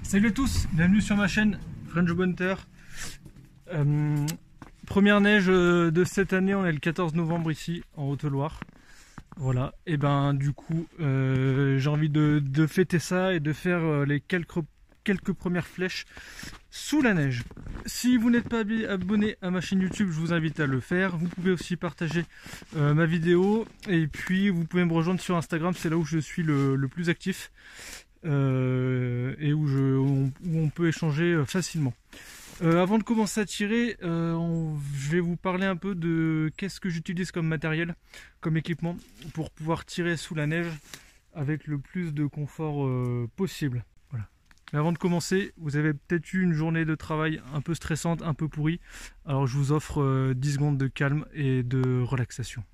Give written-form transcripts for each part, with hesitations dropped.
Salut à tous, bienvenue sur ma chaîne French Bunter. Première neige de cette année, on est le 14 novembre ici en Haute-Loire. Voilà, et ben du coup j'ai envie de fêter ça et de faire les quelques premières flèches sous la neige. Si vous n'êtes pas abonné à ma chaîne YouTube, je vous invite à le faire. Vous pouvez aussi partager ma vidéo et puis vous pouvez me rejoindre sur Instagram, c'est là où je suis le plus actif. Et où on peut échanger facilement. Avant de commencer à tirer, je vais vous parler un peu de qu'est-ce que j'utilise comme matériel, comme équipement, pour pouvoir tirer sous la neige avec le plus de confort possible. Voilà. Mais avant de commencer, vous avez peut-être eu une journée de travail un peu stressante, un peu pourrie. Alors je vous offre 10 secondes de calme et de relaxation.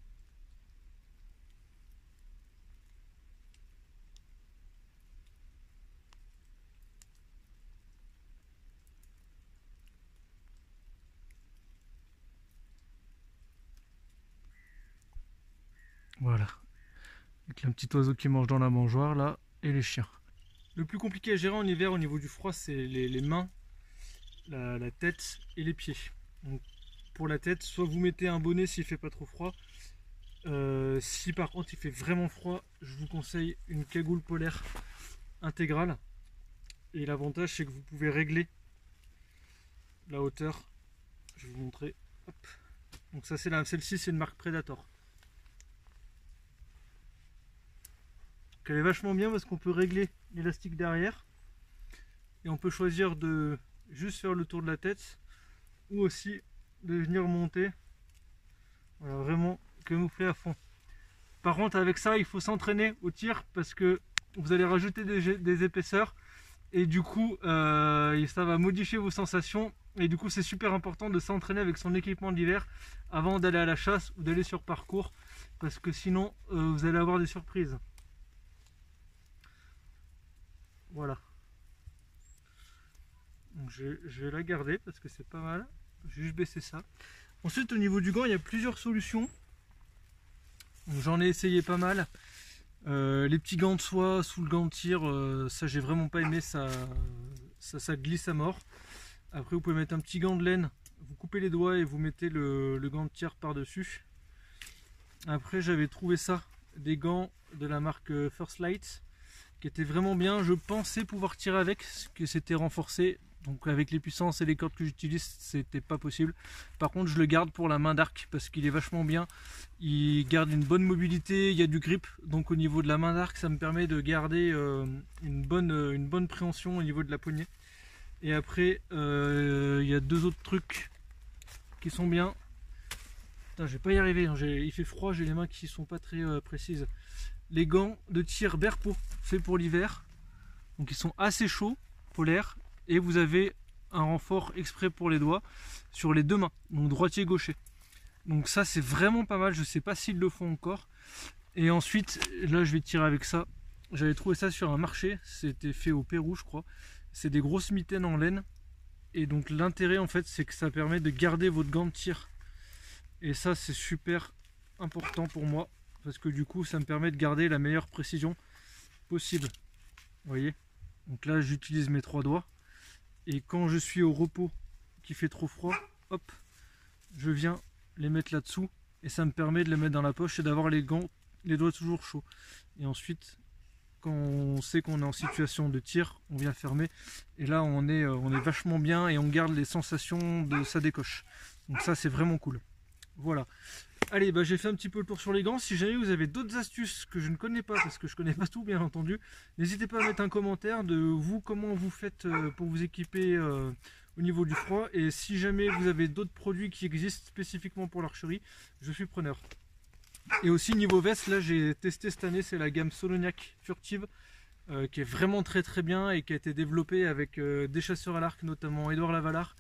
Voilà, avec un petit oiseau qui mange dans la mangeoire là, et les chiens. Le plus compliqué à gérer en hiver au niveau du froid, c'est les mains, la tête et les pieds. Donc, pour la tête, soit vous mettez un bonnet s'il fait pas trop froid. Si par contre il fait vraiment froid, je vous conseille une cagoule polaire intégrale. Et l'avantage c'est que vous pouvez régler la hauteur. Je vais vous montrer. Hop. Donc ça celle-ci c'est une marque Predator. Elle est vachement bien parce qu'on peut régler l'élastique derrière et on peut choisir de juste faire le tour de la tête ou aussi de venir monter, voilà, vraiment camoufler à fond. Par contre avec ça il faut s'entraîner au tir parce que vous allez rajouter des épaisseurs et du coup ça va modifier vos sensations et du coup c'est super important de s'entraîner avec son équipement d'hiver avant d'aller à la chasse ou d'aller sur parcours parce que sinon vous allez avoir des surprises. Voilà. Donc je vais la garder parce que c'est pas mal. Je vais juste baisser ça. Ensuite au niveau du gant il y a plusieurs solutions. J'en ai essayé pas mal. Les petits gants de soie sous le gant de tir, ça j'ai vraiment pas aimé, ça glisse à mort. Après vous pouvez mettre un petit gant de laine, vous coupez les doigts et vous mettez le gant de tir par dessus. Après j'avais trouvé ça, des gants de la marque First Light qui était vraiment bien. Je pensais pouvoir tirer avec, que c'était renforcé, donc avec les puissances et les cordes que j'utilise c'était pas possible. Par contre je le garde pour la main d'arc parce qu'il est vachement bien, il garde une bonne mobilité, il y a du grip, donc au niveau de la main d'arc ça me permet de garder une bonne préhension au niveau de la poignée. Et après il y a deux autres trucs qui sont bien. Putain, je vais pas y arriver, hein. Il fait froid, j'ai les mains qui sont pas très précises. Les gants de tir Berpo, faits pour l'hiver, donc ils sont assez chauds, polaires, et vous avez un renfort exprès pour les doigts sur les deux mains, donc droitier gaucher. Donc ça c'est vraiment pas mal, je sais pas s'ils le font encore. Et ensuite là je vais tirer avec ça. J'avais trouvé ça sur un marché, c'était fait au Pérou je crois. C'est des grosses mitaines en laine, et donc l'intérêt en fait c'est que ça permet de garder votre gant de tir, et ça c'est super important pour moi parce que du coup ça me permet de garder la meilleure précision possible. Vous voyez, donc là j'utilise mes trois doigts et quand je suis au repos qui fait trop froid, hop, je viens les mettre là dessous et ça me permet de les mettre dans la poche et d'avoir les gants, les doigts toujours chauds. Et ensuite quand on sait qu'on est en situation de tir, on vient fermer et là on est vachement bien et on garde les sensations de sa décoche. Donc ça c'est vraiment cool. Voilà. Allez, bah, j'ai fait un petit peu le tour sur les gants. Si jamais vous avez d'autres astuces que je ne connais pas, parce que je connais pas tout bien entendu, n'hésitez pas à mettre un commentaire de vous, comment vous faites pour vous équiper au niveau du froid. Et si jamais vous avez d'autres produits qui existent spécifiquement pour l'archerie, je suis preneur. Et aussi niveau veste, là j'ai testé cette année, c'est la gamme Soloniac Furtive, qui est vraiment très bien et qui a été développée avec des chasseurs à l'arc, notamment Édouard Lavalard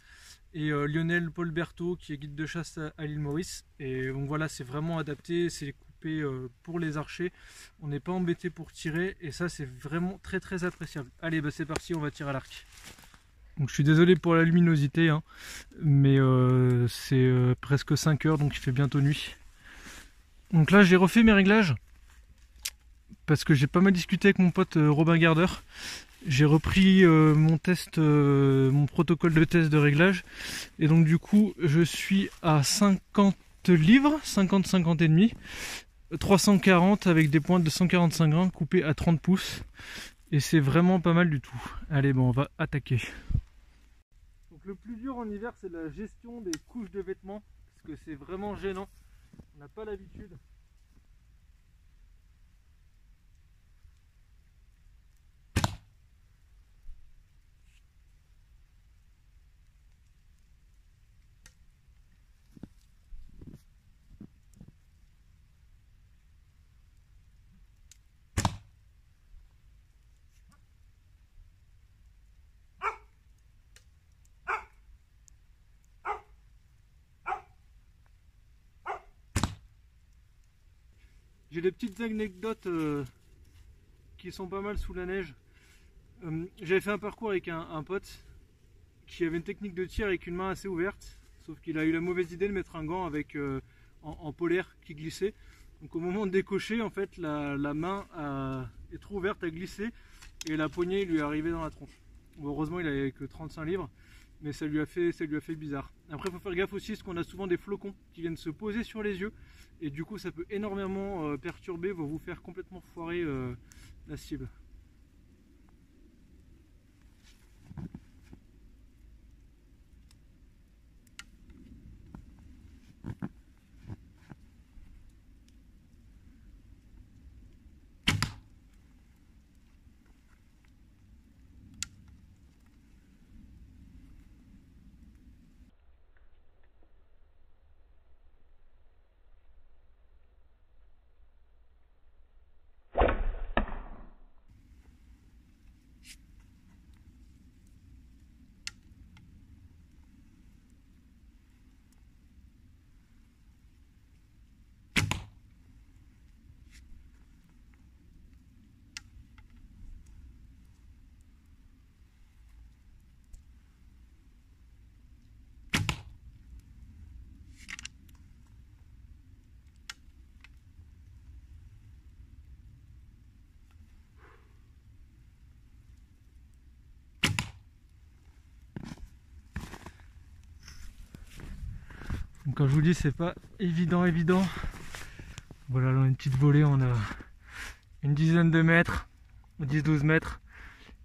et Lionel Paul Berthaud qui est guide de chasse à l'île Maurice. Et donc voilà, c'est vraiment adapté, c'est coupé pour les archers, on n'est pas embêté pour tirer et ça c'est vraiment très appréciable. Allez, bah c'est parti, on va tirer à l'arc. Donc je suis désolé pour la luminosité, hein, mais c'est presque 5 heures donc il fait bientôt nuit. Donc là j'ai refait mes réglages parce que j'ai pas mal discuté avec mon pote Robin Gardeur j'ai repris mon protocole de test de réglage. Et donc du coup, je suis à 50 livres, 50 et demi, 340 avec des pointes de 145 grains coupées à 30 pouces. Et c'est vraiment pas mal du tout. Allez, bon, on va attaquer. Donc le plus dur en hiver, c'est la gestion des couches de vêtements, parce que c'est vraiment gênant. On n'a pas l'habitude. J'ai des petites anecdotes qui sont pas mal sous la neige. J'avais fait un parcours avec un pote qui avait une technique de tir avec une main assez ouverte, sauf qu'il a eu la mauvaise idée de mettre un gant avec, en polaire qui glissait. Donc au moment de décocher, en fait, la main est trop ouverte, a glissé et la poignée lui est arrivée dans la tronche. Bon, heureusement, il avait que 35 livres, mais ça lui a fait bizarre. Après, il faut faire gaffe aussi parce qu'on a souvent des flocons qui viennent se poser sur les yeux et du coup, ça peut énormément perturber, vous faire complètement foirer la cible. Donc, comme je vous dis, c'est pas évident. Voilà, là on a une petite volée, on a une dizaine de mètres, 10-12 mètres.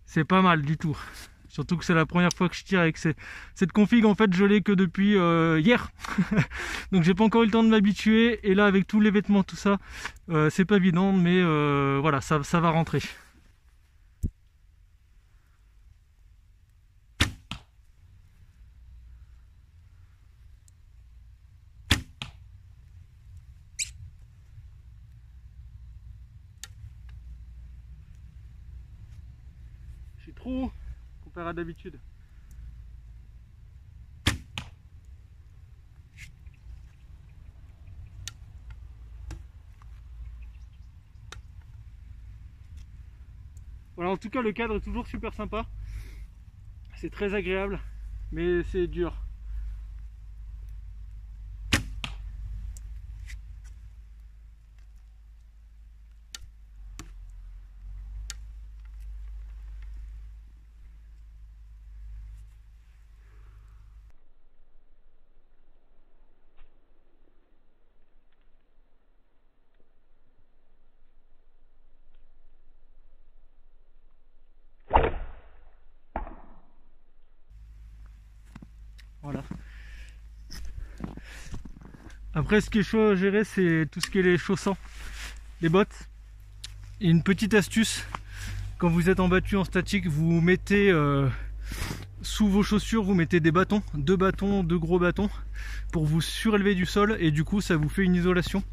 C'est pas mal du tout. Surtout que c'est la première fois que je tire avec cette config. En fait, je l'ai que depuis hier. Donc j'ai pas encore eu le temps de m'habituer. Et là, avec tous les vêtements, tout ça, c'est pas évident, mais voilà, ça va rentrer. Je suis trop haut comparé à d'habitude. Voilà, en tout cas le cadre est toujours super sympa. C'est très agréable, mais c'est dur. Voilà. Après, ce qui est chaud à gérer, c'est tout ce qui est les chaussants, les bottes. Et une petite astuce, quand vous êtes en battu en statique, vous mettez sous vos chaussures, vous mettez des bâtons, deux gros bâtons, pour vous surélever du sol, et du coup ça vous fait une isolation.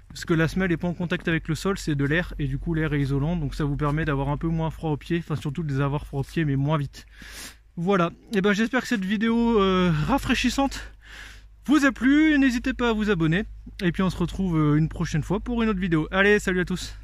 Parce que la semelle n'est pas en contact avec le sol, c'est de l'air, et du coup l'air est isolant, donc ça vous permet d'avoir un peu moins froid aux pieds, enfin surtout de les avoir froid aux pieds, mais moins vite. Voilà, et ben j'espère que cette vidéo rafraîchissante vous a plu, n'hésitez pas à vous abonner, et puis on se retrouve une prochaine fois pour une autre vidéo. Allez, salut à tous!